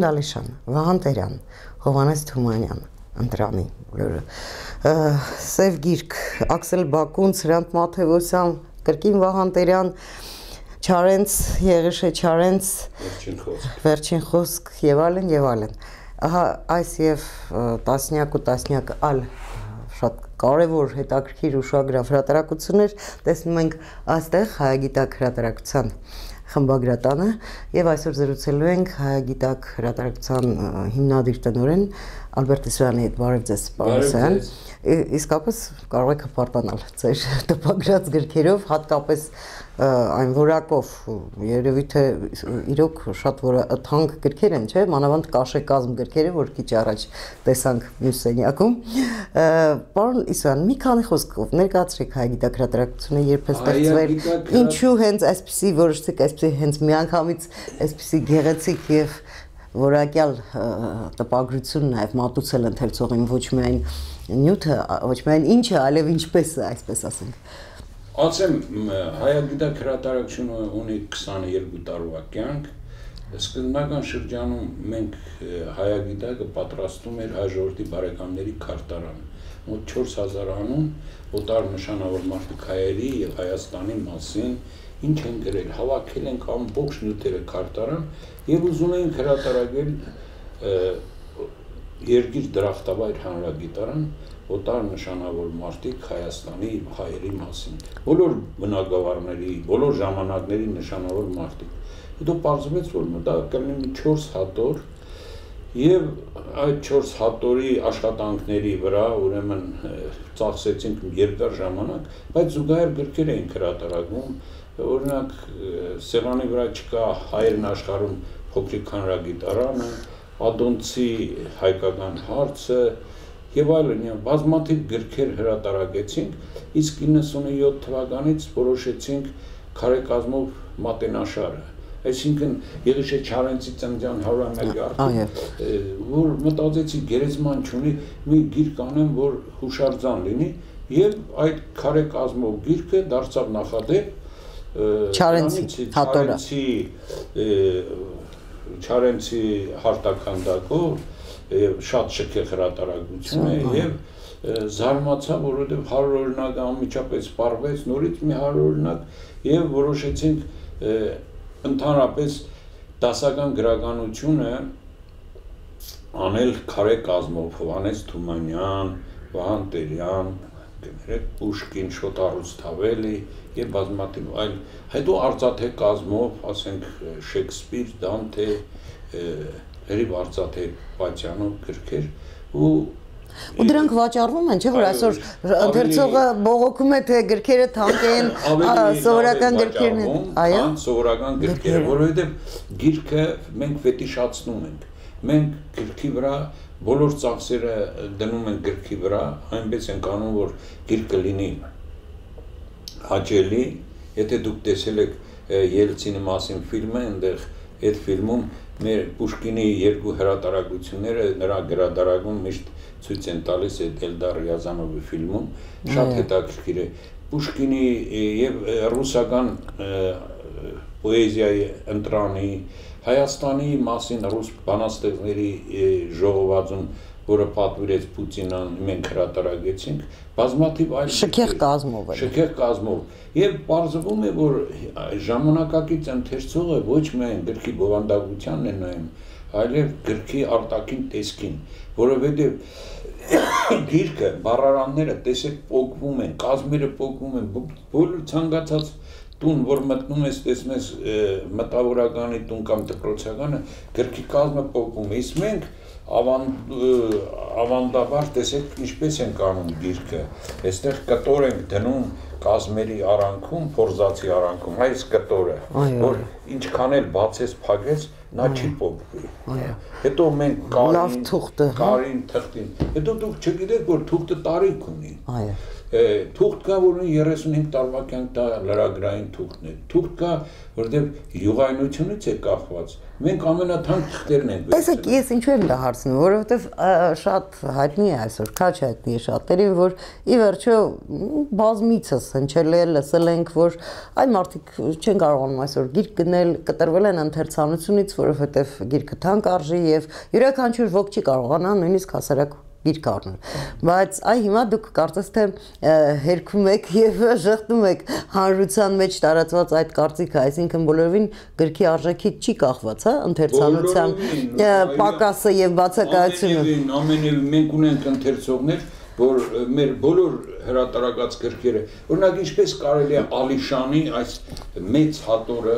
Դալիշյան, Վահան Տերյան, Հովհաննես Թումանյան, Ընտրանի բոլորը, Սև Գիրք, Աքսել Բակուն, Սրանտ Մաթևոսյան, կրկին Վահան Տերյան, Չարենց, Եղիշե Չարենց, Վերջին խոսք եւ այլն, ահա այս եւ տասնյակ ու տասնյակ այլ շատ կարևոր հետաքրքիր ուշագրավ հրատարակություններ տեսնում ենք այստեղ Հայագիտակ հրատարակության խմբագրատանը եւ այսօր զրուցելու ենք Հայագիտակ հրատարակության հիմնադիր տնօրեն Ալբերտ Իսրայանի հետ։ Բարև ձեզ, պարոն։ Իսկապես կարող եք հպարտանալ ձեր տպագրած գրքերով, հատկապես այն որակով, երևի թե իրոք շատ թանկ գրքեր են, չէ՞, մանավանդ կաշեկազմ գրքերը, որ քիչ առաջ տեսանք մյուս սենյակում։ Պարոն Իսրյան, մի քանի խոսքով ներկայացրեք Հայագիտակ հրատարակությունը երբ է ստեղծվել, ինչու հենց այսպիսի որոշեցիք, այսպիսի հենց միանգամից այսպիսի գեղեցիկ եւ որակյալ տպագրություն նաև մատուցել ընթերցողին, ոչ միայն նյութը, ոչ միայն ինչը, այլև ինչպես է, այսպես ասենք։ Ասեմ, Հայագիտակ հրատարակությունը ունի 22 տարվա կյանք, սկզբնական շրջանում մենք Հայագիտակը պատրաստում էր հայ ժողովրդի բարեկամների քարտարան, մոտ 4000 անուն, օտար նշանավոր մարդիկ հայերի եւ Հայաստանի մասին ինչ են գրել, հավաքել ենք ամբողջ նյութերը քարտարան եւ ուզում ենք հրատարակել երկիր դրախտավայր հանրագիտարան, օտար նշանավոր մարդիկ Հայաստանի հայերի մասին, բոլոր բնակավարների, բոլոր ժամանակների նշանավոր մարդիկ։ Հետո պարզվեց, որ դա կլինի 4 հատոր եւ այդ 4 հատորի աշխատանքների վրա ուրեմն ծախսեցինք երկար ժամանակ, բայց զուգահեռ գրքեր էին հրատարակվում, օրինակ Սևանի վրա չկա հայերն աշխարհում փոքրիկ հանրագիտարանը, Ադոնցի հայկական հարցը եւ այլն, բազմաթիվ գրքեր հրատարակեցինք, իսկ 97 թվականից որոշեցինք քարեկազմով մատենաշարը, այսինքն Եղիշե Չարենցի ծննդյան 100-ամյակի արդիվ, որ մտածեցի գերեզման չունի, մի գիրք անեմ, որ հուշարձան լինի, եւ այդ քարեկազմով գիրքը դարձավ նախադեպ Չարենցի հարտաքանդակով եւ շատ շքեղ հրատարակություն է եւ զարմացա, որովհետեւ 100 օրինակը անմիջապես սպառվեց, նորից մի 100 օրինակ եւ որոշեցինք ընդհանրապես դասական գրականությունը անել քարե կազմով, Հովհաննես Թումանյան, Վահան Տերյան, Պուշկին, Շոտ Արուսթավելի եւ բազմաթիվ այլ, հետո արծաթե կազմով, ասենք Շեքսպիր, Դանթե, Հերիվ Արծաթե Պատյանով գրքեր ու դրանք վաճառվում են, չէ՞ որ այսօր ընթերցողը բողոքում է, թե գրքերը թանկ են, սովորական գրքերն են, այո, սովորական գրքերը, որովհետեւ գիրքը մենք վետիշացնում ենք, մենք գրքի վրա բոլոր ծախսերը դնում ենք գրքի վրա, այնպես ենք անում, որ գիրքը լինի հաճելի, եթե դուք տեսել եք Ելցինի մասին ֆիլմը, այնտեղ այդ ֆիլմում մեր Պուշկինի երկու հրատարակությունները նրա գրադարանում միշտ ցույց են տալիս այդ Էլդար Ռիազանովի ֆիլմում, շատ հետաքրքիր է։ Պուշկինի եւ ռուսական պոեզիայի ընտրանի, Հայաստանի մասին ռուս բանաստեղծների ժողովածուն, որը պատվիրեց Պուտինան, մենք հրատարակեցինք, բազմաթիվ այլ շքեղ կազմով եւ պարզվում է, որ ժամանակակից ընթերցողը ոչ միայն գրքի բովանդակությանն է նայում, այլև գրքի արտաքին տեսքին, որովհետեւ գիրքը, բառարանները տեսեք պոկվում են, կազմերը պոկվում են, բոլոր ցանկացած տուն, որ մտնում ես, տեսնում ես մտավորականի տուն կամ դպրոցականը, գրքի կազմը պոկվում է, իսկ մենք ավանդաբար տեսեք ինչպես ենք անում գիրքը, այստեղ կտոր ենք դնում կազմերի արանքում, փորձացի արանքում, այս կտորը, որ ինչքան էլ բացես փակես, նա չի պոկվի, հետո մենք կարին թղթին, հետո դուք չգիտեք, որ թուղթը տարիք ունի, թուղթ կա, որ 35 տարվա կյանք դա լրագրային թուղթն է։ Թուղթ կա, որտեղ յուղայնությունից է կախված։ Մենք ամենաթանկ թղթերն ենք վերցրել։ Տեսեք, ես ինչու եմ դա հարցնում, որովհետև շատ հայտնի է այսօր, քաչ հայտնի է շատերին, որ ի վերջո բազմիցս հնչել է, լսել ենք, որ այ մարդիկ չեն կարողանում այսօր գիրք գնել, կտրվել են ընթերցանությունից, որովհետև գիրքը թանկ արժի եւ յուրաքանչյուր ոք չի կարողանա նույնիսկ հասարակ գիրք առնել, բայց այ հիմա դուք կարծես թե հերքում եք եւ ժխտում եք հանրության մեջ տարածված այդ կարծիքը, այսինքն բոլորովին գրքի արժեքից չի կախված, հա, ընթերցանության պակասը եւ բացակայությունը։ Ամենևին մենք ունենք ընթերցողներ, որ մեր բոլոր հրատարակած գրքերը, օրինակ ինչպես կարելի է Ալիշանի այս մեծ հատորը,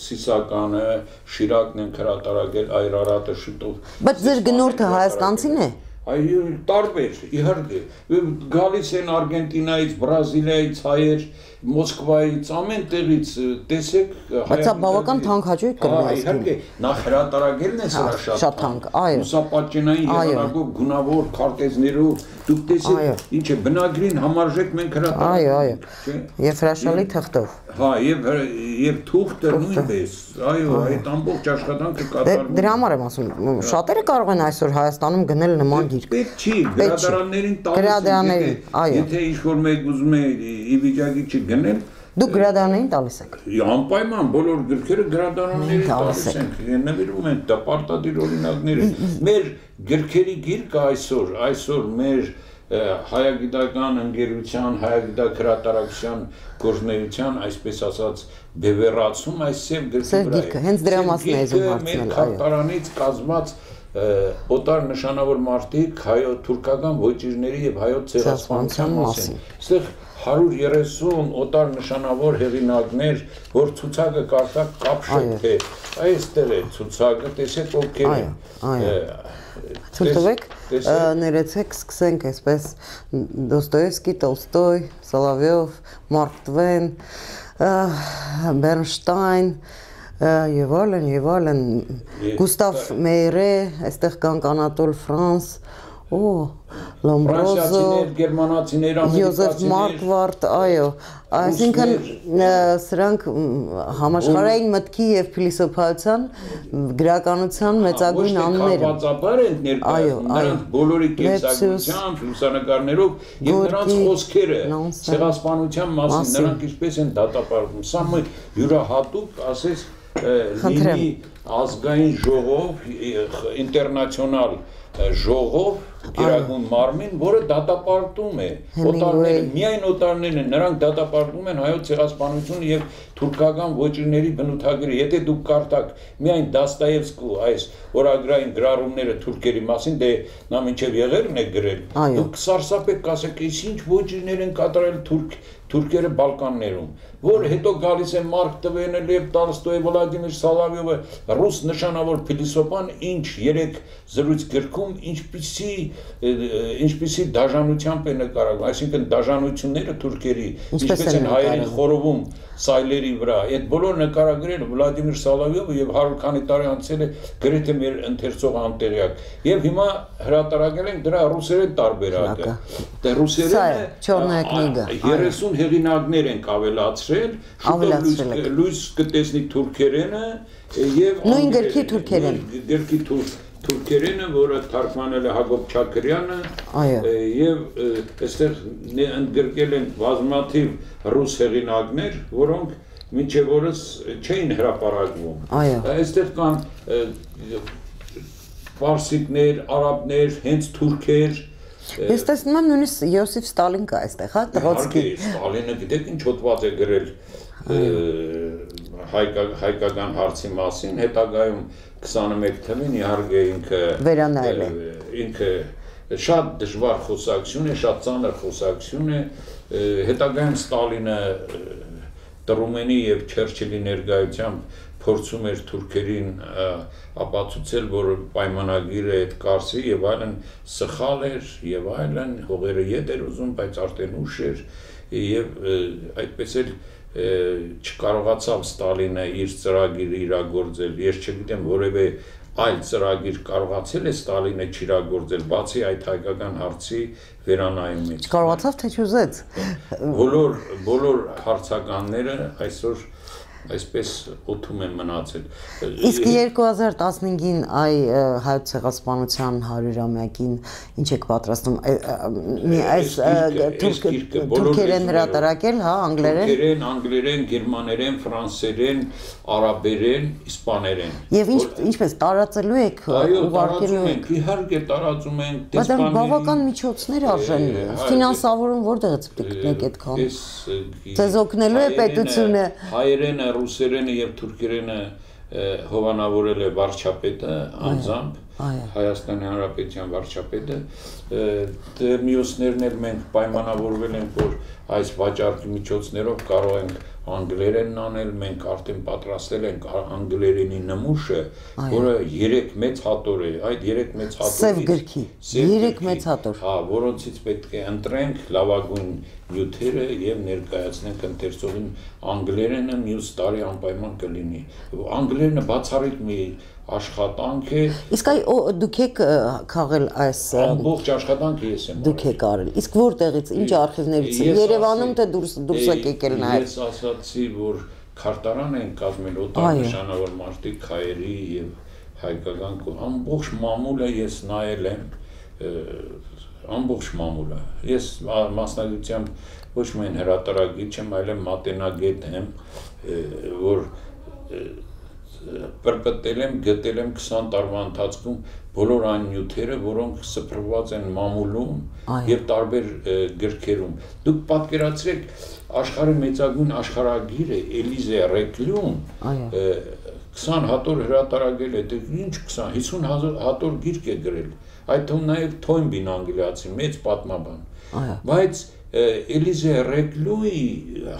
Սիսականը, Շիրակն են հրատարակել, Այրարատը շուտով։ Բայց ձեր գնորդը հայաստանցին է։ Այո, տարբեր, իհարկե, գալիս են Արգենտինայից, Բրազիլիայից հայեր, Մոսկվայից, ամեն տեղից, տեսեք, բայց սա բավական թանկ հաճույք կլինի, իհարկե, նախ հրատարակելն է սրա շատ թանկ, լուսապատճենային եղանակով, գունավոր քարտեզներով, դուք տեսեք, ինչ է, բնագրին համարժեք մենք հրատարակում, եւ հրաշալի թղթով։ Հա, եւ թուղթը նույնպես, այո, այդ ամբողջ աշխատանքը կատարվում է։ Դրա համար եմ ասում, շատերը կարող են այսօր Հայաստանում գնել նման գիրք։ Պետք չի, գրադարաններին տալիս, եթե ինչ-որ մեկ ուզում է ի վիճակի չի գնել, դուք գրադարաններին տալիս եք։ Անպայման բոլոր գրքերը գրադարաններին տալիս ենք, նվիրում ենք, դա պարտադիր օրինակներ են։ Մեր գրքերի գիրկը այսօր մեր հայագիտական ընկերության, հայագիտակ հրատարակության գործունեության, այսպես ասած, բևեռացում այս սև գրքի վրա է։ Հենց դրա մասն է ուզում հարցնել, այո։ Մեր քարտարանից կազմված օտար նշանավոր մարդիկ թուրքական ոճիրների եւ հայոց ցեղասպանության մասին։ Այստեղ 130 օտար նշանավոր հեղինակներ, որ ցուցակը կարդակ կապշեփ է։ Այստեղ է ցուցակը, տեսեք ովքեր են։ Ցույց տվեք, ներեցեք, սկսենք այսպես Դոստոևսկի, Տոլստոյ, Սոլովյով, Մարկ Տվեն, Բերնշտայն, եւ այլն, Գուստավ Մեյրե, այստեղ կան Անատոլ Ֆրանս, Լոմբրոզո, գերմանացիներ, Յոզեֆ Մարկվարտ, այո, այսինքն սրանք համաշխարհային մտքի եւ փիլիսոփայության գրականության մեծագույն անուններ են։ Կապվածաբար են ներկայացնում, նրանք բոլորի կենսագրությամբ, լուսանկարներով եւ նրանց խոսքերը ցեղասպանության մասին, նրանք ինչպես են դատապարտում։ Սա յուրահատուկ, ասես, լինի ազգային ժողով, ինտերնացիոնալ ժողով, գերագույն մարմին, որը դատապարտում է օտարները, միայն օտարներն են, նրանք դատապարտում են հայոց ցեղասպանությունը եւ թուրքական ոճիրների բնութագրերը։ Եթե դուք կարդաք միայն Դոստոևսկու այս օրագրային գրառումները թուրքերի մասին, դե նա մինչև եղերն է գրել, դուք սարսափեք, կասեք, ինչ ոճիրներ են կատարել թուրքերը Բալկաններում, որ հետո գալիս է Մարկ Տվենը, Լև Տոլստոյը, Վլադիմիր Սոլովյովը, ռուս նշանավոր փիլիսոփան, ինչ 3 զրույց գրքում ինչպիսի դաժանությամբ է նկարագրում, այսինքն դաժանությունները թուրքերի, ինչպես են հայերին խորովում սայլերի վրա, այդ բոլոր նկարագրերը Վլադիմիր Սոլովյովը եւ 100 քանի տարի անցել է գրեթե մեր ընթերցող անտեղյակ։ Եվ հիմա հրատարակել ենք դրա ռուսերեն տարբերակը։ Դե ռուսերենը 30 հեղինակներ ենք ավելացրել, շուտով լույս կտեսնի թուրքերենը եւ նույն գրքի թուրքերեն։ Գրքի թուրքերենը, որը թարգմանել է Հակոբ Չակրյանը, եւ այստեղ ընդգրկել են բազմաթիվ ռուս հեղինակներ, որոնք մինչև օրս չէին հրապարակվում։ Այստեղ կան ֆարսիկներ, արաբներ, հենց թուրքեր։ Ես տեսնում եմ նույնիսկ Յոսիֆ Ստալին կա այստեղ, հա, Տրոցկի։ Ստալինը գիտեք ինչ հոդված է գրել հայկական հարցի մասին, հետագայում 21 թվին իհարկե ինքը շատ դժվար խոսակցություն է, շատ ծանր խոսակցություն է, հետագայում Ստալինը Տրումենի եւ Չերչիլի ներկայությամբ փորձում էր թուրքերին ապացուցել, որ պայմանագիրը այդ կարծի եւ այլն սխալ էր եւ այլն, հողերը ետ էր ուզում, բայց արդեն ուշ էր եւ այդպես էլ չկարողացավ Ստալինը իր ծրագիրը իրագործել։ Ես չգիտեմ որևէ այլ ծրագիր կարողացել է Ստալինը չիրագործել, բացի այդ հայկական հարցի վերանայումից։ Չկարողացավ, թե չուզեց։ Բոլոր հարցականները այսօր այսպես օդում են մնացել։ Իսկ 2015-ին հայոց ցեղասպանության 100-ամյակին ինչ եք պատրաստում այս թուրքերեն հրատարակել, հա, անգլերեն, գերմաներեն, ֆրանսերեն, արաբերեն, իսպաներեն։ Եւ ինչպես տարածելու եք, ուղարկելու եք։ Իհարկե տարածում ենք, դեսպաների։ Բայց բավական միջոցներ արժեն, ֆինանսավորում որտեղից գտնեք այդքան։ Ձեզ օգնելու է պետությունը։ Հայերենը, ռուսերենը եւ թուրքերենը հովանավորել է վարչապետը անձամբ, Հայաստանի Հանրապետության վարչապետը, մյուսներն էլ մենք պայմանավորվել ենք, որ այս վաճառքի միջոցներով կարող ենք անգլերենն անել, մենք արդեն պատրաստել ենք անգլերենի նմուշը, որը 3 մեծ հատոր է, այդ 3 մեծ հատորից Սև գրքի, 3 մեծ հատոր, հա, որոնցից պետք է ընտրենք լավագույն նյութերը եւ ներկայացնենք ընթերցողին անգլերենը մյուս տարի անպայման կլինի։ Անգլերենը բացառիկ մի աշխատանք է։ Իսկ դուք եք քաղել այս ամբողջ աշխատանքը ես եմ։ Դուք եք արել։ Իսկ որտեղից, ինչ արխիվներից, Երևանում թե դուրս եք եկել նայել։ Ես ասացի, որ քարտարան են կազմել օտար նշանավոր մարդիկ հայերի եւ հայկական ամբողջ մամուլը ես նայել եմ, ամբողջ մամուլը։ Ես մասնագիտությամբ ոչ միայն հրատարակիչ եմ, այլև մատենագետ եմ, որ պրպտել եմ, գտել եմ 20 տարվա ընթացքում բոլոր այն նյութերը, որոնք սփռված են մամուլում եւ տարբեր գրքերում։ Դուք պատկերացրեք, աշխարհի մեծագույն աշխարհագիրը Էլիզե Ռեկլյուն 20 հատոր հրատարակել է, դե ինչ 20, 50 հատոր գիրք է գրել։ Այդ թվում նաև Թոյնբին անգլիացի մեծ պատմաբան։ Բայց Էլիզե Ռեկլյուի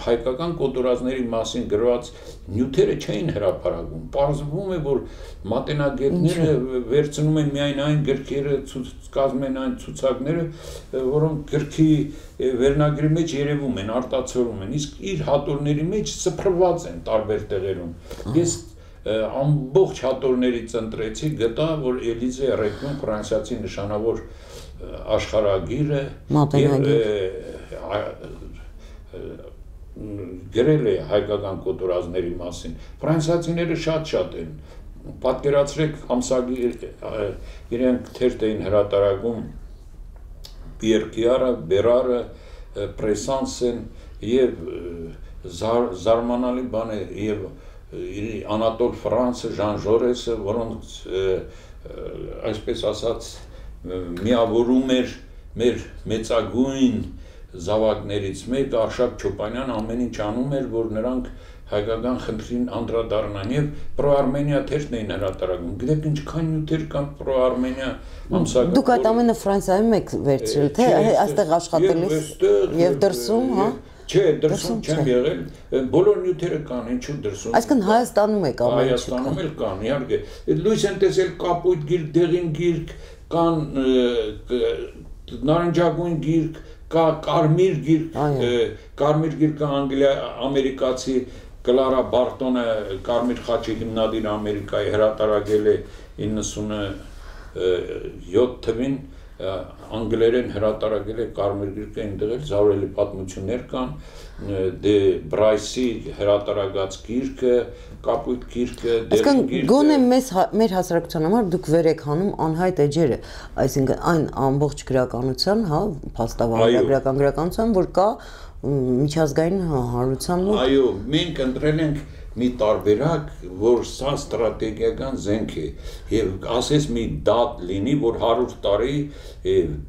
հայկական կոտորածների մասին գրված նյութերը չէին հրապարակում։ Պարզվում է, որ մատենագետները վերցնում են միայն այն գրքերը, կազմում են այն ցուցակները, որոնք գրքի վերնագրի մեջ երևում են, արտացոլում են, իսկ իր հատորների մեջ սփռված են տարբեր տեղերում։ Ես ամբողջ հատորներից ընտրեցի, գտա, որ Էլիզե Ռեկլյուն ֆրանսիացի նշանավոր աշխարհագիրը գրել է հայկական կոտորածների մասին։ Ֆրանսիացիները շատ են։ Պատկերացրեք, ամսագիր իրենք թերթ էին հրատարակում Պիերկիարը, Բերարը, Պրեսանսեն եւ զարմանալի բան է եւ Անատոլ Ֆրանսը, Ժան Ժորեսը, որոնց այսպես ասած միավորում էր մեր մեծագույն զավակներից մեկը Արշակ Չոպանյան ամեն ինչ անում էր, որ նրանք հայկական խնդրին անդրադառնան եւ պրո-Արմենիա թերթն էին հրատարակում։ Գիտեք ինչքան նյութեր կան պրո-Արմենիա ամսագրում։ Դուք այդ ամենը Ֆրանսիայում եք վերցրել, թե այստեղ աշխատելիս եւ դրսում, հա։ Չէ, դրսում չեմ եղել, բոլոր նյութերը կան, ինչու դրսում։ Այսինքն Հայաստանում եք ամեն ինչ։ Հայաստանում էլ կան, իհարկե։ Լույս են տեսել կապույտ գիրք, դեղին գիրք, կան նարնջագույն գիրք, կա կարմիր գիրքը ամերիկացի Կլարա Բարտոնը Կարմիր խաչի հիմնադիր Ամերիկայի հրատարակել է 97 թվին, անգլերեն հրատարակել է Կարմիր գիրքը, այնտեղ էլ զարուհելի պատմություններ կան, դե Բրայսի հրատարակած գիրքը, կապույտ գիրքը, դերին գիրքը։ Գոնե մեր հասարակության համար դուք վեր եք հանում անհայտ էջերը, այսինքն այն ամբողջ գրականության, հա, փաստավայրագրական գրականության, որ կա միջազգային հանրության մոտ։ Այո, մենք ընտրել ենք մի տարբերակ, որ սա ստրատեգիական զենք է եւ ասես մի դատ լինի, որ 100 տարի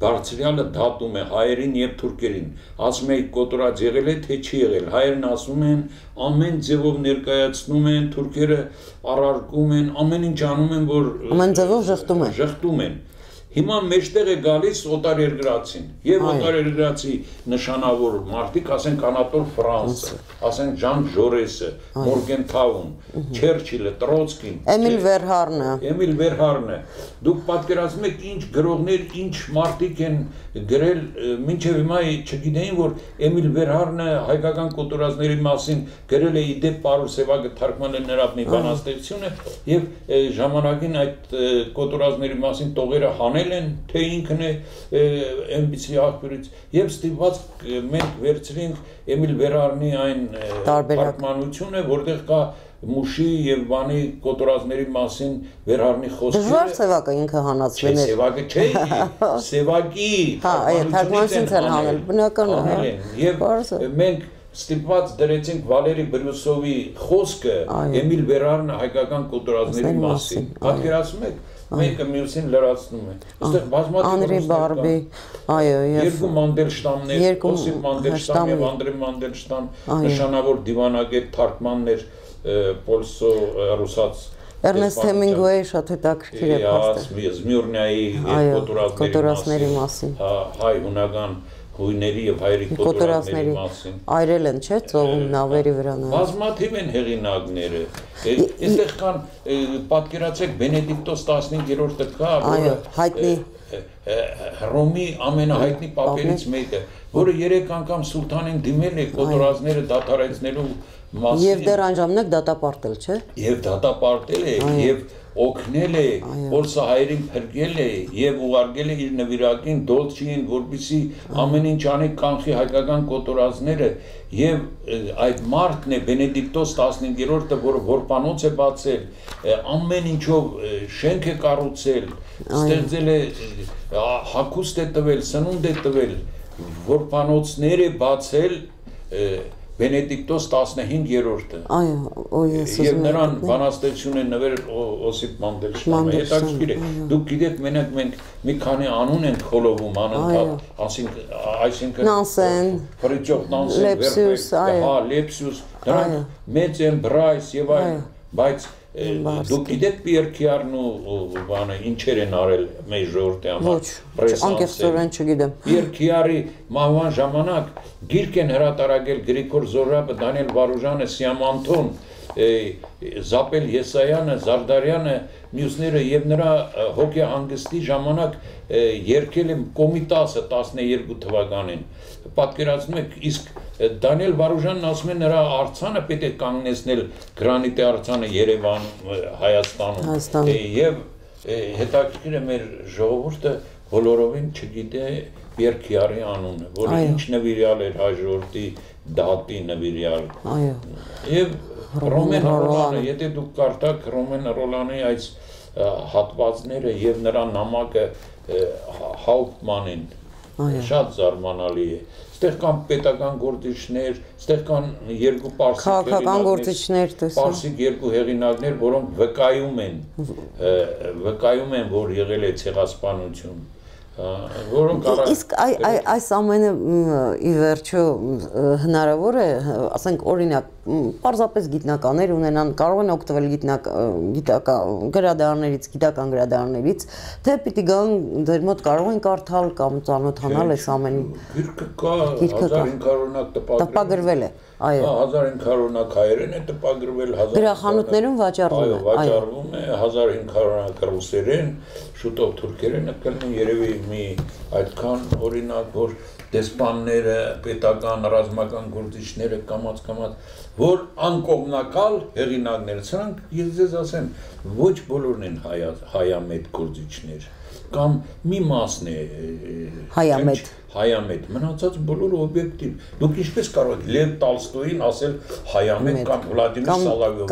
բարձրյալը դատում է հայերին եւ թուրքերին, ասում է կոտորած եղել է թե չի եղել, հայերն ասում են ամեն ձևով ներկայացնում են, թուրքերը առարկում են, ամեն ինչ անում են, որ ամեն ձևով ժխտում են։ Ժխտում են։ Հիմա մեջտեղ է գալիս օտարերկրացին եւ օտարերկրացի նշանավոր մարդիկ, ասենք Անատոլ Ֆրանսը, ասենք Ժան Ժորեսը, Մորգենթաուն, Չերչիլը, Տրոցկին, Էմիլ Վերհարնը, դուք պատկերացնում եք ինչ գրողներ, ինչ մարդիկ են գրել, մինչև հիմա չգիտեին, որ Էմիլ Վերհարնը հայկական կոտորածների մասին գրել է իդեպ Պարուլ Սևակը թարգմանել նրա մի բանաստեղծությունը եւ ժամանակին այդ կոտորածների մասին տողերը հանել են, թե ինքն է այնպիսի աղբյուրից եւ ստիպված մենք վերցրինք Էմիլ Վերհարնի այն թարգմանությունը, որտեղ կա Մուշի եւ բանի կոտորածների մասին Վերհարնի խոսքերը։ Դժվար Սևակը ինքը հանածվել է։ Սևակը չէ, Սևակի թարգմանությունից են հանել, բնական է։ Եվ մենք ստիպված դրեցինք Վալերի Բրյուսովի խոսքը Էմիլ Վերհարնը հայկական կոտորածների մասին։ Պատկերացնում եք, մեկը մյուսին լրացնում է։ Այստեղ բազմաթիվ Բարբի, այո, երկու Մանդելշտամներ, Օսիպ Մանդելշտամ եւ Անդրե Մանդելշտամ, նշանավոր դիվանագետ թարգմաններ Պոլսո ռուսաց Էրնեստ Հեմինգուեյի շատ հետաքրքիր է փաստը Զմյուրնիայի կոտորածների մասին, հայ հունական հույների եւ հայերի կոտորածների մասին այրել են, չէ՞, ծովում նավերի վրա նայած։ Բազմաթիվ են հեղինակները։ Այստեղ կան պատկերացեք Բենեդիկտոս 15-րդը կա, որը հայտնի Հռոմի ամենահայտնի պապերից մեկը, որը 3 անգամ սուլթանին դիմել է կոտորածները դադարեցնելու մասին։ Եվ դեռ այն ժամանակ դատապարտել, չէ՞։ Եվ դատապարտել է, եւ օգնել է, Պոլսահայերին փրկել է եւ ուղարկել է իր նվիրակին Դոլչիին, որպեսզի ամեն ինչ անի կանխի հայկական կոտորածները եւ այդ մարդն է Բենեդիկտոս 15-րդը, որը որպանոց է բացել, ամեն ինչով շենք է կառուցել, ստեղծել է հագուստ է տվել, սնունդ է տվել, որպանոցներ է բացել Բենեդիկտոս 15-րդը։ Այո, եւ նրան բանաստեղծություն է նվերել Օսիպ Մանդելշտամը։ Հետաքրքիր է։ Դուք գիտեք, մենք մի քանի անուն ենք խոլովում անընդհատ, այսինքն Նանսեն, Ֆրիջոֆ Նանսեն, Լեպսյուս, այո, Լեպսյուս, դրանք մեծ են, Բրայս եւ այլն, բայց դուք գիտեք Պիեր Քիարն ու բանը ինչեր են արել մեր ժողովրդի համար։ Ոչ, անկեղծորեն չգիտեմ։ Պիեր Քիարի մահվան ժամանակ գիրք են հրատարակել Գրիգոր Զորաբը, Դանիել Վարուժանը, Սիամանթոն, Զապել Եսայանը, Զարդարյանը, մյուսները եւ նրա հոգեհանգստի ժամանակ երգել են Կոմիտասը 12 թվականին։ Պատկերացնում եք, իսկ Դանիել Վարուժանն ասում է նրա արձանը պետք է կանգնեցնել գրանիտի արձանը Երևան Հայաստանում եւ հետաքրքիր է մեր ժողովուրդը բոլորովին չգիտե Պիեր Քիարի անունը, որը ինչ նվիրյալ էր հայ ժողովրդի դատի նվիրյալ։ Այո։ Եվ Ռոմեն Ռոլանը, եթե դուք կարդաք Ռոմեն Ռոլանի այս հատվածները եւ նրա նամակը Հաուպտմանին, շատ զարմանալի է։ Ստեղ կան պետական գործիչներ, ստեղ կան երկու պարսիկ երկու հեղինակներ, որոնք վկայում են, որ եղել է ցեղասպանություն, որոնք իսկ այս ամենը ի վերջո հնարավոր է, ասենք օրինակ, պարզապես գիտնականներ ունենան, կարող են օգտվել գիտական գրադարաններից, թե պիտի գան դեր մոտ կարող են կարդալ կամ ծանոթանալ այս ամենին։ Գիրքը կա, 1500 օրինակ տպագրվել է, այո։ 1500 օրինակ հայերեն է տպագրվել, գրախանութներում վաճառվում է, վաճառվում է, 1500 օրինակ ռուսերեն, շուտով թուրքերենը կլինի, երևի մի այդքան օրինակ, որ դեսպանները, պետական, ռազմական գործիչները կամաց, որ անկողմնակալ հեղինակներ, սրանք ես ձեզ ասեմ, ոչ բոլորն են հայամետ գործիչներ, կամ մի մասն է հայամետ, մնացած բոլորը օբյեկտիվ։ Դուք ինչպես կարող եք Լև Տոլստոյին ասել հայամետ կամ Վլադիմիր Սալավյովին,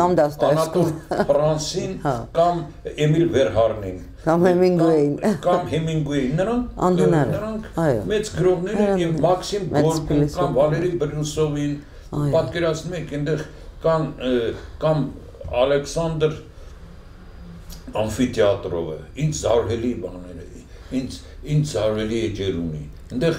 Անատոլ Ֆրանսին կամ Էմիլ Վերհարնին, կամ Հեմինգուեին, նրանք մեծ գրողներ են եւ Մաքսիմ Գորկին կամ Վալերի Բրյուսովին, պատկերացնում եք, այնտեղ կամ Ալեքսանդր Ամֆիթեատրովը, ինչ զարհելի բաներ է, ինչ զարհելի էջեր ունի, այնտեղ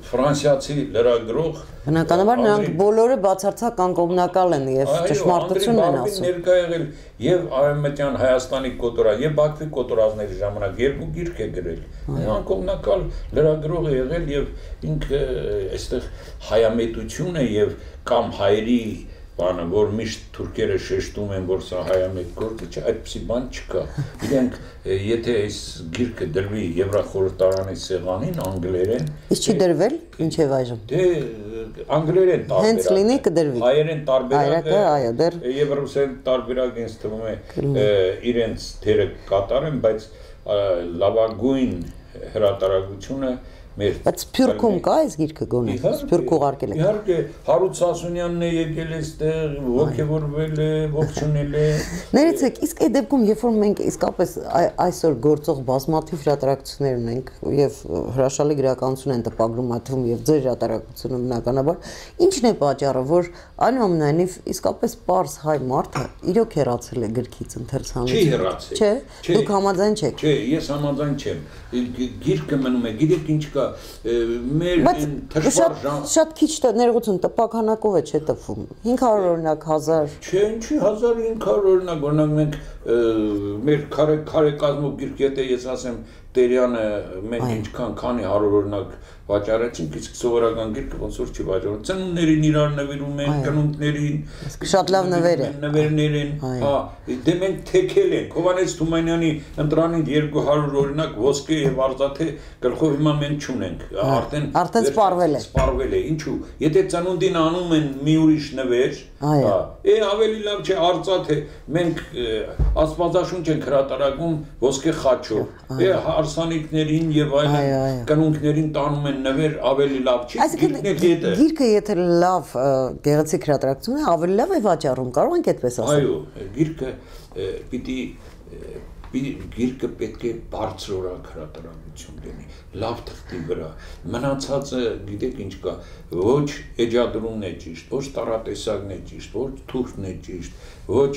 ֆրանսիացի լրագրող բնականաբար նրանք բոլորը բացարձակ անկողմնակալ են եւ ճշմարտությունն են ասում ներկա եղել եւ Արևմտյան Հայաստանի կոտորած եւ Բաքվի կոտորածների ժամանակ երկու գիրք է գրել անկողմնակալ լրագրող է եղել եւ ինքը այստեղ հայամետությունը եւ կամ հայերի բանը որ միշտ թուրքերը շեշտում են որ սա հայամետ գործ է այդպիսի բան չկա իրենք եթե այս գիրքը դրվի Եվրախորհրդարանի սեղանին անգլերեն իսկ չի դրվել ինչեւ այժմ դե անգլերեն տարբերակ հենց լինի կդրվի հայերեն տարբերակը այո դեռ եւ ռուսերեն տարբերակը ինձ թվում է իրենց դերը կատարեն բայց լավագույն հրատարակությունը Բայց Սփյուռքում կա այս գիրքը գոնե Սփյուռք ուղարկել է Իհարկե Հարութ Սասունյանն է եկել այստեղ ողջևորվել է ողջունել է Ներեցեք իսկ այդ դեպքում երբ որ մենք իսկապես այսօր գործող բազմաթիվ հրատարակություններ ունենք եւ հրաշալի գրականություն են տպագրում այդ թվում եւ ձեր հրատարակությունը բնականաբար ինչն է պատճառը որ այնուամենայնիվ իսկապես պարզ հայ մարդը իրոք հեռացել է գրքից ընթերցանից Չի հեռացել Չէ դուք համաձայն չեք Չէ ես համաձայն չեմ գիրքը մնում է գիտեք ինչ կա մեր թշվառ շատ քիչ ներողություն տպականակով է չէ տվում 500 օրինակ 1000 Չէ ինչի 1500 օրինակ մենք մեր քարե կազմով գիրք եթե ես ասեմ Տերյանը մենք ինչքան քանի 100 օրինակ վաճառեցինք իսկ սովորական գիրքը ոնց որ չի վաճառում ծնունդներին իրար նվիրում են կնունդներին շատ լավ նվեր է նվերներ են հա դե մենք թեքել ենք Հովանես Թումանյանի ընտրանին 200 օրինակ ոսկե եւ արծաթե գլխով հիմա մենք չունենք արդեն սպառվել է ինչու եթե ծնունդին անում են մի ուրիշ նվեր հա ավելի լավ չէ արծաթե մենք աստվածաշունչ ենք հրատարակում ոսկե խաչով հարսանիքներին եւ այլն կնունքներին տանում են նվեր ավելի լավ չի գիրքը եթե լավ գեղեցիկ հրատարակություն է ավելի լավ է վաճառում կարող ենք այդպես ասել այո գիրքը պիտի գիրքը պետք է բարձրորակ հրատարակություն լինի լավ թղթի վրա մնացածը գիտեք ինչ կա ոչ էջադրումն է ճիշտ ոչ տարատեսակն է ճիշտ ոչ թուղթն է ճիշտ ոչ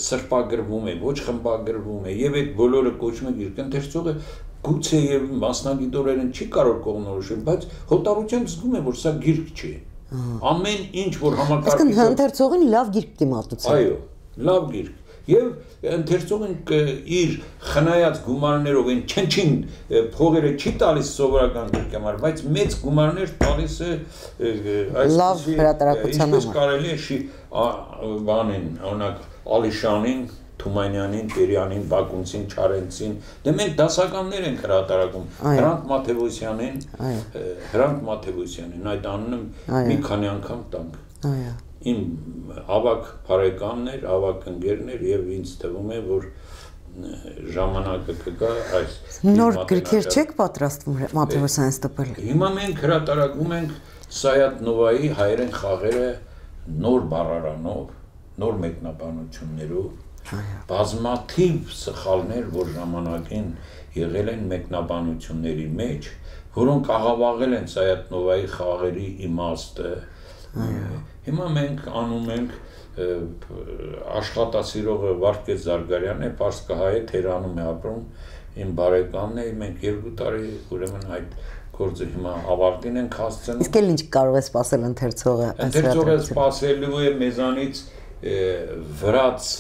սրբագրվում է ոչ խմբագրվում է եւ այդ բոլորը կոչվում է գիրք ընթերցողը գուցե եւ մասնագիտորեն չի կարող կողմնորոշել բայց հոտարությամբ զգում է որ սա գիրք չի ամեն ինչ որ համակարգի ընթերցողին լավ գիրք դիմացուցի այո լավ գիրք եւ ընթերցողին իր խնայած գումարներով այն չնչին փողերը չի տալիս սովորական գրքի համար բայց մեծ գումարներ տալիս է լավ հրատարակության համար կարելի է բանին օրինակ Ալիշանին Թումանյանին, Տերյանին, Բակունցին, Չարենցին, դե մենք դասականներ ենք հրատարակում, Հրանտ Մաթևոսյանին, այդ անունը մի քանի անգամ տանք։ Իմ ավակ բարեկամներ, ավակ ընկերներ եւ ինձ թվում է, որ ժամանակը կգա այս նոր գրքեր չեք պատրաստվում Մաթևոսյանից տպել։ Հիմա մենք հրատարակում ենք Սայաթ Նովայի հայերեն խաղերը նոր բառարանով, նոր մեկնաբանություններով բազմաթիվ սխալներ, որ ժամանակին եղել են մեկնաբանությունների մեջ, որոնք աղավաղել են Սայաթ Նովայի խաղերի իմաստը։ Հիմա մենք անում ենք աշխատասիրողը Վարդգես Զարգարյանն է, պարսկահայ է, Թերանում է ապրում, իմ բարեկամն է, մենք 2 տարի ուրեմն այդ գործը հիմա ավարտին ենք հասցնում։ Իսկ էլ ինչ կարող է սպասել ընթերցողը։ Ընթերցողը սպասելու է մեզանից վրաց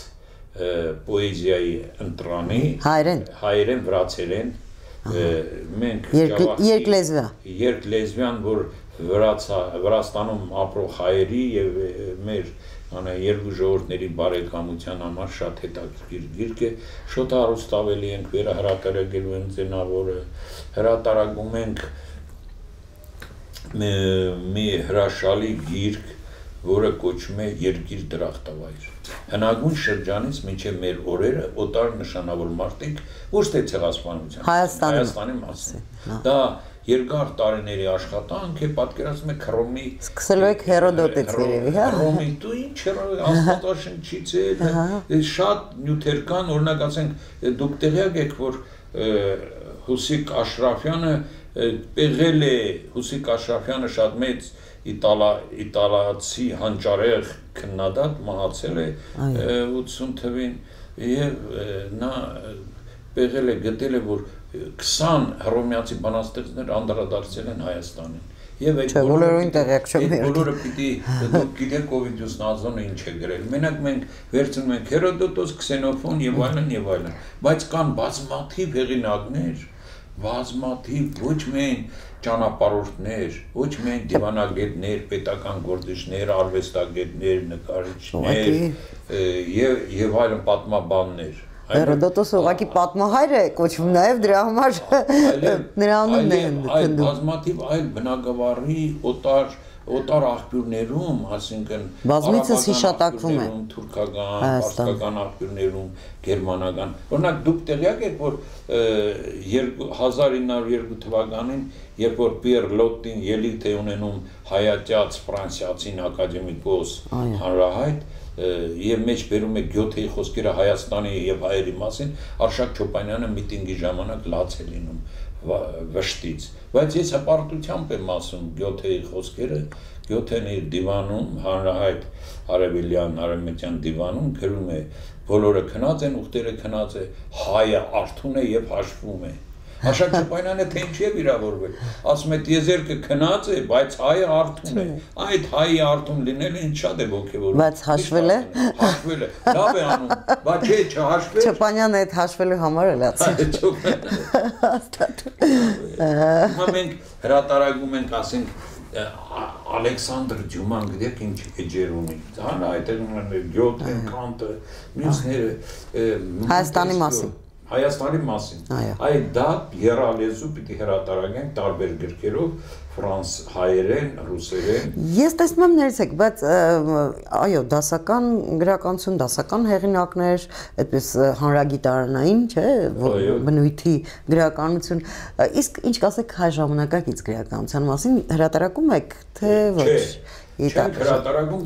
պոեզիայի ընտրանի հայերեն վրացերեն մենք երկլեզվյան որ Վրաստանում ապրող հայերի եւ մեր երկու ժողովուրդների բարեկամության համար շատ հետաքրքիր գիրք է շոտ հարուստավելի ենք վերահրատարակելու են ծենավորը հրատարակում ենք մի հրաշալի գիրք որը կոչվում է Երկիր դրախտավայր հնագույն շրջանից մինչև մեր օրերը օտար նշանավոր մարդիկ ոչ թե ցեղասպանության Հայաստանի մասին դա երկար տարիների աշխատանք է պատկերացնում եք Հռոմի սկսելու եք Հերոդոտից երևի հա Հռոմի դու ինչ աստվածաշնչից է շատ նյութեր կան օրինակ ասենք դուք տեղյակ եք որ Հուսիկ Աշրաֆյանը պեղել է Հուսիկ Աշրաֆյանը շատ մեծ իտալացի հանճարեղ քննադատ մահացել է 80 թվին եւ նա պեղել է գտել է որ 20 հռոմեացի բանաստեղծներ անդրադարձել են Հայաստանին։ Եվ այդ բոլորին տեղյակ չեմ եղել։ Բոլորը պիտի դուք գիտեք Օվիդիուս Նազոնը ինչ է գրել։ Մենակ մենք վերցնում ենք Հերոդոտոս, Քսենոֆոն եւ այլն, բայց կան բազմաթիվ հեղինակներ, բազմաթիվ ոչ միայն ճանապարհորդներ, ոչ միայն դիվանագետներ, պետական գործիչներ, արվեստագետներ, նկարիչներ եւ այլն պատմաբաններ։ Հերոդոտոսը ուղղակի պատմահայր է կոչվում, նաև դրա համար նրա անունն է այլ բազմաթիվ այլ բնագավառի օտար աղբյուրներում, ասինքն բազմիցս հիշատակվում է թուրքական, պարսկական աղբյուրներում, գերմանական։ Օրինակ դուք տեղյակ եք, որ 1902 թվականին, երբ որ Պիեր Լոտտին ելույթ է ունենում հայատյաց ֆրանսիացին ակադեմիկոս հանրահայտ, եւ մեջ բերում է Գյոթեի խոսքերը Հայաստանի եւ հայերի մասին, Արշակ Չոպանյանը միտինգի ժամանակ լաց է լինում վշտից, բայց ես հպարտությամբ եմ ասում Գյոթեի խոսքերը, Գյոթեն իր դիվանում, հանրահայտ արևելյան, արևմտյան դիվանում գրում է, բոլորը քնած են, ուխտերը քնած է, հայը արթուն է եւ հաշվում է։ Արշակ Չոպանյանը թե ինչի է վիրավորվել, ասում է տիեզերքը քնած է, բայց հայը արթուն է, այդ հայի արթուն լինելը ինչ շատ է ոգևորում։ Բայց հաշվել է։ Հաշվել է, լավ է անում, բայց չէ, չհաշվել։ Չոպանյանը այդ հաշվելու համար է լացել։ Հիմա մենք հրատարակում ենք, ասենք, Ալեքսանդր Դյուման, գիտեք ինչ էջեր ունի, այդտեղ Գյոթեն, Կանտը, մյուսները Հայաստանի մասին։ Հայաստանի մասին։ Այդ դա եռալեզու պիտի հրատարակենք տարբեր գրքերով, հայերեն, ռուսերեն։ Ես տեսնում եմ ներեցեք, բայց այո, դասական գրականություն, դասական հեղինակներ, այդպես հանրագիտարանային, չէ, բնույթի գրականություն, իսկ ինչ կասեք հայ ժամանակակից գրականության մասին, հրատարակում եք, թե ոչ։ Չենք հրատարակում,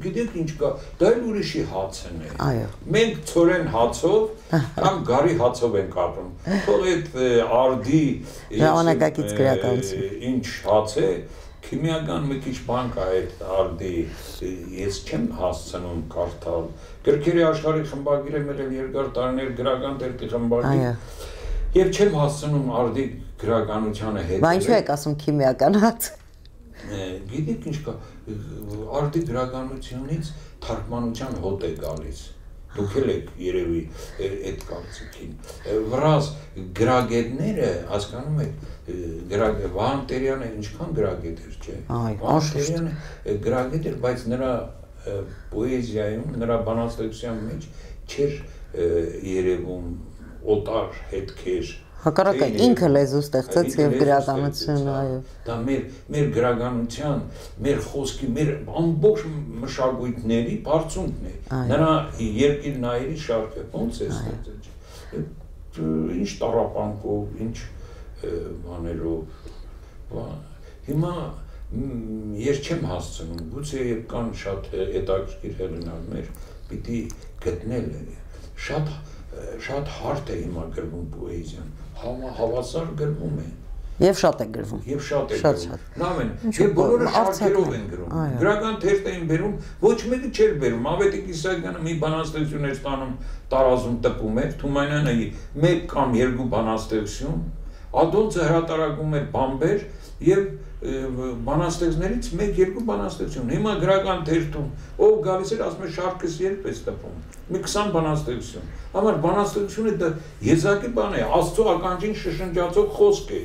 գիտեք ինչ կա, դա էլ ուրիշի հացն է։ Այո։ Մենք ցորեն հացով կամ գարի հացով ենք ապրում։ Թող այդ արդի ժամանակակից գրականություն։ Ինչ հաց է, քիմիական մի քիչ բան կա այդ արդի, ես չեմ հասցնում կարդալ։ Գրքերի աշխարհի խմբագիր եմ եղել երկար տարիներ, գրական տերտի խմբագիր։ Եվ չեմ հասցնում արդի գրականությանը հետ։ Բայց ինչու եք ասում քիմիական հաց։ Գիտեք ինչ կա, արդի գրականությունից թարգմանության հոտ է գալիս, դուք էլ եք երևի այդ կարծիքին, վրազ գրագետները, հասկանում եք, Վահան Տերյանը ինչքան գրագետ էր, չէ, Վահան Տերյանը գրագետ էր, բայց նրա պոեզիայում, նրա բանաստեղծության մեջ չէր երևում օտար հետքեր, հակառակն ինքը լեզու ստեղծեց եւ գրականություն, այո։ Դա մեր գրականության, մեր խոսքի, մեր ամբողջ մշակույթների բարձունքն է։ Նրա երկիր նայերի շարքը ոնց է ստեղծել։ Ինչ տառապանքով, ինչ բաներով։ Հիմա ես չեմ հասցնում, գուցե կան շատ հետաքրքիր հեղինակներ, պիտի գտնել շատ հարթ է հիմա գրվում պոեզիան, հավասար գրվում է։ Եվ շատ է գրվում։ Եվ շատ է գրվում։ Նամեն, եւ բոլորը շարքերով են գրում։ Գրական թերթ էին բերում, ոչ մեկը չէր բերում։ Ավետիք Իսահակյանը մի բանաստեղծություն էր ստանում, տարազում տպում էր, Թումանյանը մեկ կամ երկու բանաստեղծություն, Ադոնցը հրատարակում էր բամբեր եւ բանաստեղծներից մեկ-երկու բանաստեղծություն։ Հիմա գրական թերթում ով գալիս էր ասում է շարքս երբ է տպում։ Մի 20 բանաստեղծություն։ Համար բանաստեղծությունը դա եզակի բան է, Աստծո ականջին շշնջացող խոսք է։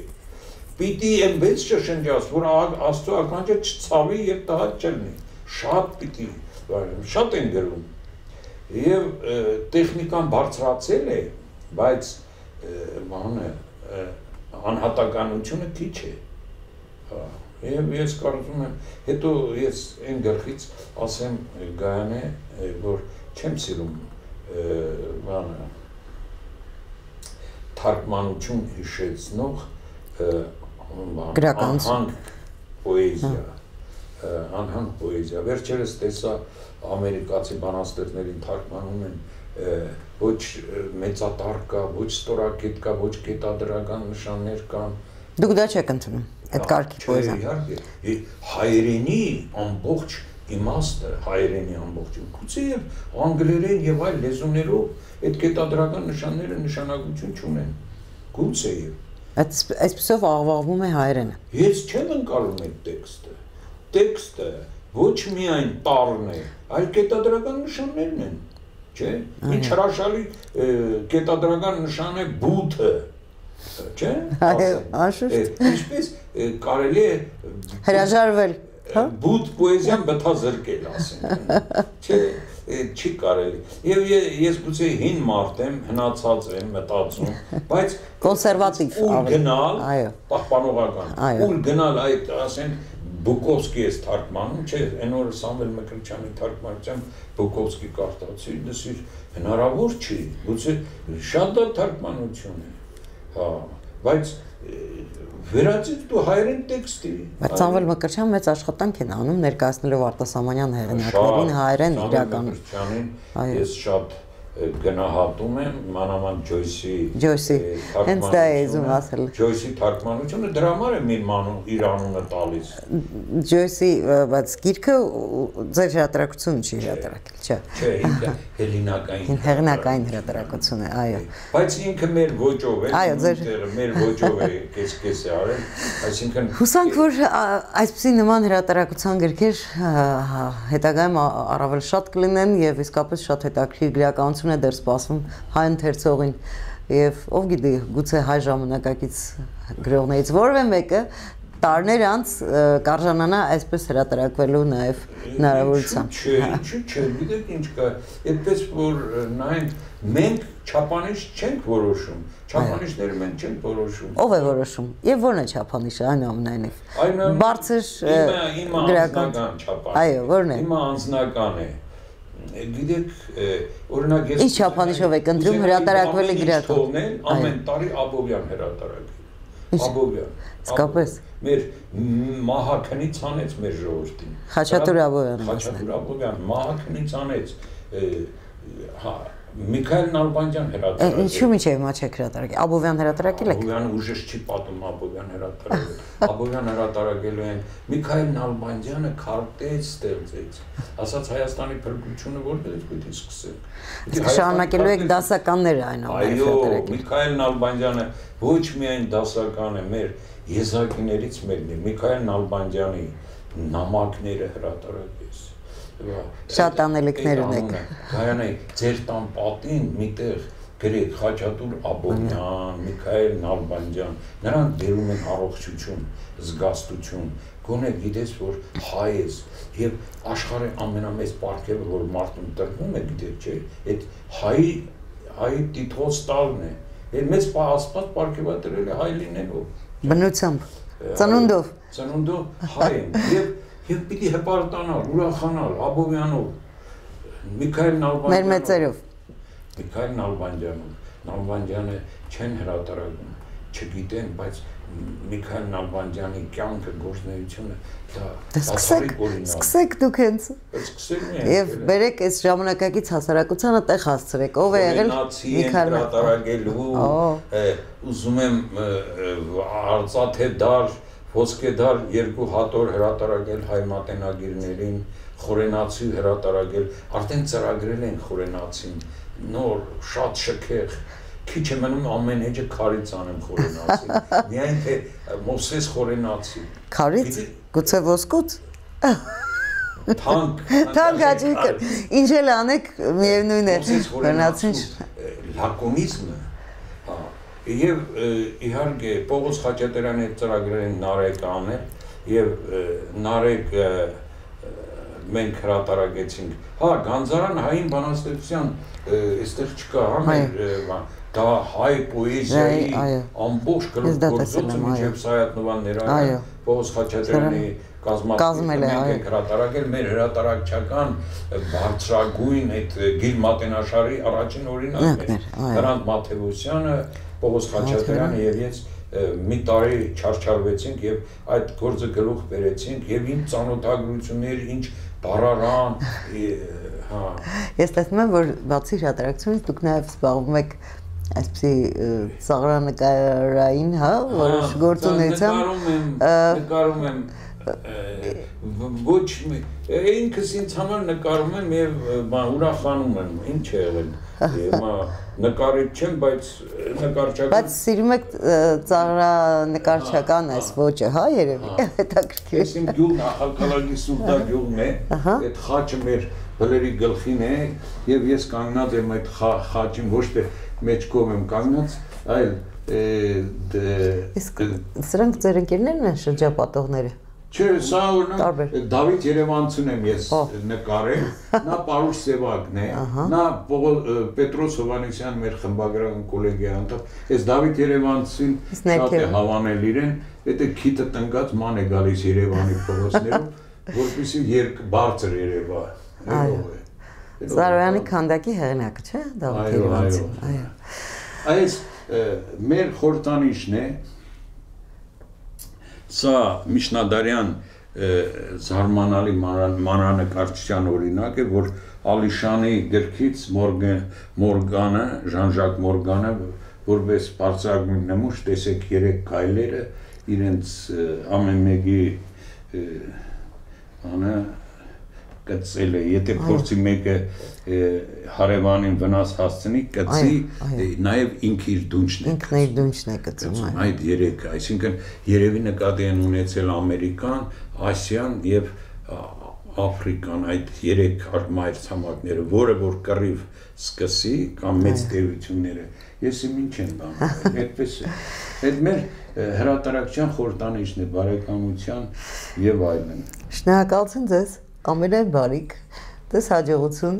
Պիտի այնպես շշնջաց, որ Աստծո ականջը չցավի եւ տհաճ չլինի։ Շատ պիտի, շատ են գրում։ Եվ տեխնիկան բարձրացել է, բայց բանը անհատականությունը քիչ է։ Եվ ես կարծում եմ, հետո ես այն գլխից ասեմ Գայանե, որ չեմ սիրում բանը թարգմանություն հիշեցնող գրականություն պոեզիա, անհանգ պոեզիա։ Վերջերս տեսա ամերիկացի բանաստեղծներին թարգմանում են ոչ մեծատար կա, ոչ ստորակետ կա, ոչ կետադրական նշաններ կան։ Դուք դա չեք ընդունում, այդ կարգի պոեզիան։ Իհարկե, հայերենի ամբողջ իմաստը, հայերենի ամբողջ, գուցե եւ անգլերեն եւ այլ լեզուներով այդ կետադրական նշանները նշանակություն չունեն։ Գուցե։ Այսպեսով աղվաղվում է հայերենը։ Ես չեմ ընկալում այդ տեքստը։ Տեքստը ոչ միայն տառն է, այլ կետադրական նշաններն են, չէ՞։ Ինչ հրաշալի կետադրական նշան է բութը, չէ՞։ Անշուշտ։ Ինչպես կարելի է հրաժարվել, հա։ Բութ պոեզիան բթազրկել, ասենք, չէ՞։ Չի կարելի։ Եվ ես գուցե հին մարդ եմ, հնացած եմ, մտածում, բայց կոնսերվատիվ ուր գնալ, պահպանողական, ուր գնալ այդ, ասենք, Բուկովսկի ես թարգմանում, չէ, այն օրը Սամվել Մկրտչյանի թարգմանությամբ Բուկովսկի կարդացի, դասիր հնարավոր չի, գուցե շատ դա թարգմանություն է, հա, բայց վերածիր դու հայերեն տեքստի։ Բայց Սամվել Մկրտչյան մեծ աշխատանք են անում ներկայացնելով Արտասամանյան հեղինակներին հայերեն իրականում։ Ես շատ գնահատում եմ մանավանդ Ջոյսի հենց դա է ուզում ասել։ Ջոյսի թարգմանությունը դրա համար է մին իր անունը տալիս։ Ջոյսի բայց գիրքը ձեր հրատարակությունը չի հրատարակել, չէ։ Չէ, ինքը հեղինակային հրատարակություն է, այո։ Բայց ինքը մեր ոճով է, այո, ձեր մեր ոճով է կես է արել, այսինքն հուսանք որ այսպիսի նման հրատարակության գրքեր հետագայում առավել շատ կլինեն եւ իսկապես շատ հետաքրքիր գրականություն է դեռ սպասվում հայ ընթերցողին եւ ով գիտի գուցե հայ ժամանակակից գրողներից որևէ մեկը տարիներ անց կարժանանա այսպես հրատարակվելու նաեւ հնարավորության։ Չէ, գիտեք ինչ կա, այդպես որ նայենք մենք չափանիշ չենք որոշում, չափանիշները մենք չենք որոշում։ Ով է որոշում եւ ո՞րն է չափանիշը այնուամենայնիվ։ Բարձր գրական չափանիշ։ Այո, ո՞րն է։ Հիմա անձնական է։ Գիտեք, օրինակ ես Ինչ չափանիշով եք ընտրում հրատարակվելի գրական։ Ամեն տարի Աբովյան հրատարակի։ Աբովյան։ Իսկապես։ Մեր մահաքնից անեց մեր ժողովրդին։ Խաչատուր Աբովյանը։ Խաչատուր Աբովյան մահաքնից անեց։ Հա, Միքայել Նալբանդյան հրատարակել։ Ինչու՞ միջև հիմա չեք հրատարակել։ Աբովյան հրատարակել եք։ Աբովյան ուժս չի պատում Աբովյան հրատարակել։ Աբովյան հրատարակելու են Միքայել Նալբանդյանը քարտեց ստեղծեց։ Ասաց Հայաստանի փրկությունը որտեղից պիտի սկսենք։ Շարունակելու եք դասականները այնուամենայնիվ հրատարակել։ Այո, Միքայել Նալբանդյանը ոչ միայն դասական է, մեր եզակիներից մեկն է։ Միքայել Նալբանդյանի նամակները հրատարակեց։ Շատ անելիքներ ունեք։ Գայանե, ձեր տան պատին միտեղ գրեք Խաչատուր Աբովյան, Միքայել Նալբանդյան, նրանք դերում են առողջություն, զգաստություն, գոնե գիտես, որ հայ ես եւ աշխարհի ամենամեծ պարգևը, որ մարդուն տրվում է, գիտեք, չէ, այդ հայի տիտղոս տալն է։ Այդ մեծ Աստված պարգևատրել է հայ լինելով։ Բնությամբ, ծնունդով հայ են եւ պիտի հպարտանալ, ուրախանալ Աբովյանով, Միքայել Նալբանդյանով։ Մեր մեծերով։ Միքայել Նալբանդյանը չեն հրատարակում, չգիտեն, բայց Միքայել Նալբանդյանի կյանքը, գործունեությունը դա սկսեք դուք հենց։ Եվ բերեք այս ժամանակակից հասարակությանը տեղ հասցրեք, ով է եղել Միքայել հրատարակելու, ուզում եմ արծաթե դար Ոսկեդար 2 հատոր հրատարակել հայ մատենագիրներին, խորենացի հրատարակել, արդեն ծրագրել են խորենացին, նոր, շատ շքեղ, քիչ է մնում ամեն էջը քարից անեմ խորենացին, միայն թե Մովսես խորենացի։ Քարից, գուցե ոսկուց։ Թանկ հաճույքը, ինչ էլ անեք, միևնույն է, խորենացին։ Լակոնիզմը Եվ իհարկե Պողոս Խաչատրյանի ծրագրեր են Նարեկը անել եւ Նարեկը մենք հրատարակեցինք։ Հա, Գանձարան հային բանաստեղծության այստեղ չկա, հա, մեր դա հայ պոեզիայի ամբողջ գործը մինչև Սայաթ-Նովան ներառյալ Պողոս Խաչատրյանի կազմել է հրատարակել մեր հրատարակչական բարձրագույն այդ Գիլ Մատենաշարի առաջին օրինակն է։ Հրանտ Մաթեոսյանը, Պողոս Խաչատրյանը եւ ես մի տարի չարչարվեցինք եւ այդ գործը գլուխ բերեցինք եւ ինչ ծանոթագրություններ, ինչ բառարան, հա։ Ես տեսնում եմ, որ բացի հրատարակությունից դուք նաեւ զբաղվում եք այսպեսի ծաղրանկարային, հա, որոշ գործունեությամբ նկարում եմ ոչ ինքս ինձ համար նկարում եմ եւ ուրախանում եմ, ինչ է եղել։ Հիմա նկարիչ չեմ, բայց նկարչական։ Բայց սիրում եք ծաղրանկարչական այս ոճը, հա, երևի, հետաքրքիր։ Ես իմ գյուղն Ախալքալագի Սուրդա գյուղն է, այդ խաչը մեր բլերի գլխին է, եւ ես կանգնած եմ այդ խաչին ոչ թե մեջ կողմ եմ կանգնած, այլ Իսկ սրանք ձեր ընկերներն են շրջապատողները։ Չէ, սա օրինակ Դավիթ Երևանցուն եմ ես նկարել, նա Պարուշ Սևակն է, նա Պետրոս Հովհաննիսյան մեր խմբագրական կոլեգիա անդամ, ես Դավիթ Երևանցին շատ է հավանել իրեն, դա քիթը տնկած ման է գալիս Երևանի փողոցներում, որպեսզի բարձր երևա։ Սարոյանի քանդակի հեղինակը, չէ՞, Դավիթ Երևանցին։ Այո։ Այս մեր խորհրդանիշն է, սա Միջնադարյան զարմանալի մանրանկարչության օրինակ է, որ Ալիշանի գրքից Մորգանը, Ժան-Ժակ Մորգանը, որպես բարձրագույն նմուշ, տեսեք 3 քայլերը, իրենց ամեն մեկի կծել է, եթե փորձի մեկը հարևանին վնաս հասցնի, կծի, նաև ինքը իր դունչն է։ Ինքն իր դունչն է կծում։ Այդ 3, այսինքն երևի նկատի են ունեցել Ամերիկան, Ասիան եւ Աֆրիկան, այդ 3 մայրցամաքները, որը որ կռիվ սկսի կամ մեծ տերությունները, ես իմ ինչ եմ բանում, այդպես է։ Այդ մեր հրատարակչության խորհրդանիշն է, բարեկամության եւ այլն։ Շնորհակալություն ձեզ, ամենայն բարիք, ձեզ հաջողություն։